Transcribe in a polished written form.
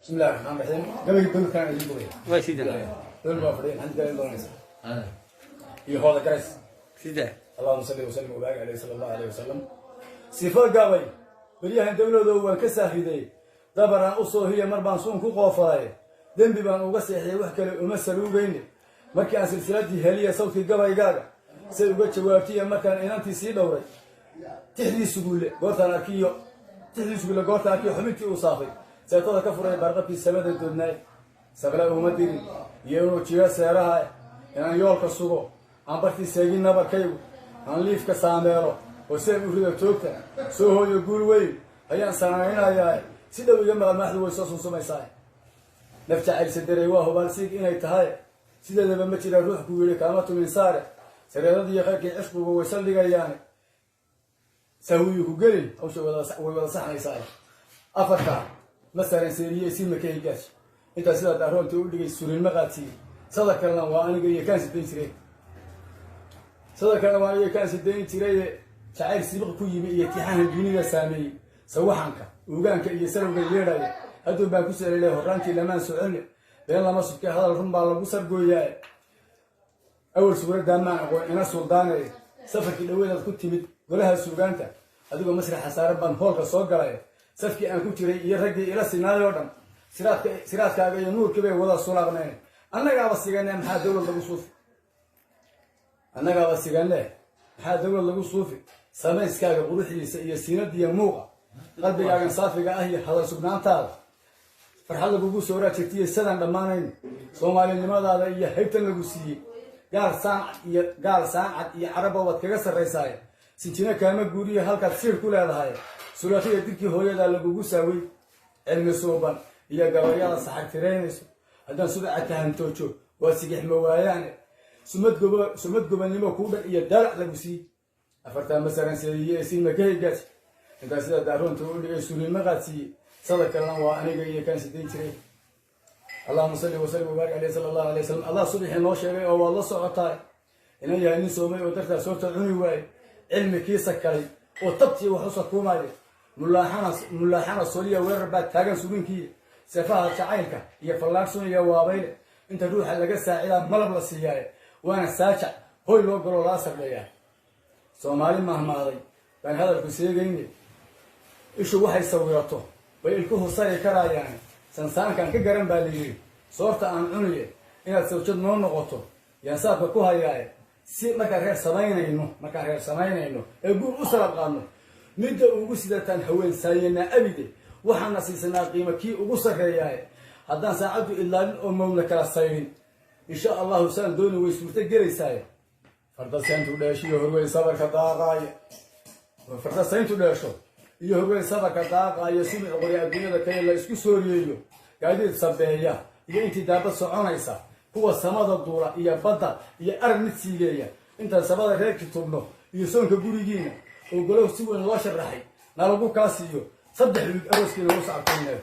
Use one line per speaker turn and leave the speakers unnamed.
بسم الله الرحمن الرحيم قبل يقول كان يجيبوا
واي سيدنا
دول ما فرين عند قال الله نسى يهود كرس
سيدنا
اللهم صل وسلم وبارك عليه صلى الله عليه وسلم صفات قابي بريها دولده waa ka saafiday dabaran u soo hiya mar baan suun ku qoofay dambi baan uga seexiyay wax kale uma saluugayn markii aan silsiladii heliya sawti gabaygaaga say uga jawaabtay markaan inantii sii dhowray tixdiisu guule goortaan arkiyo tixdiisu guule goortaan arkiyo xubintii uu saafay saytada ka furay barqabkii samada doodnay sabla uma dirin iyo jiya seeraha inaan yoolka sugo aan bartii seegin nabarkaygu aan liifka saameelo وسيم يريد توكتا سوهو يقول وين هيا سنعينا يا سيدا ويجمع المحل ويصوص وسمي صاي نفتح على سدري وهو بالسيك إنه يتهاي سيدا لما متى الروح كويل كامته من سارة سريرة يخاك عشق ويصلي جياني سويه كقليل أو شو ولا صح يصاي أفكا مثلا سيرية سيم كيجاش أنت سيدا دارون تقول لي سوري المغاتي صدق الله وأنا جاي كان سدين تري صدق الله وأنا كان سدين تري شاعر سبق كوي يتيحان الدنيا سامي سوحنك وقانك يسرق الليرة هدو باكوسر له رانتي لما سؤال بين الله مصر هذا الرمبا الله بوسر قويا أول سورة دامان أنا سلطاني سفك الأول كنت مد ولها سوقانتا هدو مصر حسار بان هولك صوت قرايا سفكي أنا كنت يرجع إلى سيناريو دم سيرات كاغي نور كبير ولا صلاة بنين أنا قاعد بسيجاني محل دولة لبوسوف أنا قاعد بسيجاني محل دولة لبوسوفي سامسكاga quruxdiisa iyo siinadiya muuqa qalbigaaga saafiga ah iyo hadal sugnaantaada farxad lagu soo raajirtay sadan dhamaanayn Soomaalinimadaada iyo haybtan lagu siiyay gaal saacad iyo carabo wad kaga sarreysay sinjina kaama guuriye halka sir ku leedahay sulafiya dirkii hooyada lagu saaway cilmi sooban iyo gabayada saxartireynayso hadan subaca tahantojo waa sigix mawaayaan sumad gobanimo ku dhaq iyo dalac lagu siiyay أفرتها مثلاً سيرية سيما كهيجات أنت سيدا دارون تقول لي سوري المغاتي صدق الله وأنا جاي كان سيدين تري اللهم صل وسلم وبارك عليه صلى الله عليه وسلم الله صلح الله شيء أو الله صعطاي إن هي نسومي وترتها صوت عني واي علم كيسك كلي وطبتي وحصك ومالي ملاحنة صلية وربات تاجن سورين كي سفاهة شعيرك هي فلاكسون يا وابين أنت روح على جسا إلى ملبل السياي وأنا ساكع هو اللي قالوا راسك ليا Soomaali mahmaaday baan hadalku sheegaynay ishu waxay sawirato way ilku hoosay karayaan sansaankan ka garan baa leeyahay soorta aan cunay inaad sawjad noo noqoto yaan saabka ku hayaay si marka reer samaynayno ee guur u salab qaadno midda ugu sidatan haween saayina abide waxaan siisanaa qiimo kii ugu sareeyay haddaan saacadu ilaa oo mawla kala sayrin insha Allah saan dooni way suurta galaysaa فردسينتو داشي هروي صبر كداقاي فردسينتو داشو يهروي صبر كداقاي سمع قرية الدنيا كي لا اسكو سوريو قاعدين تسبيهيا iyo intii daabad soconaysa kuwa samada duula iyo badda iyo arrin siigeeya inta sabada reerki tubno iyo soonka gurigiina oo golow si weyn loo sharaxay nalagu kaasiyo saddex wiil arooskiina loo sacabtay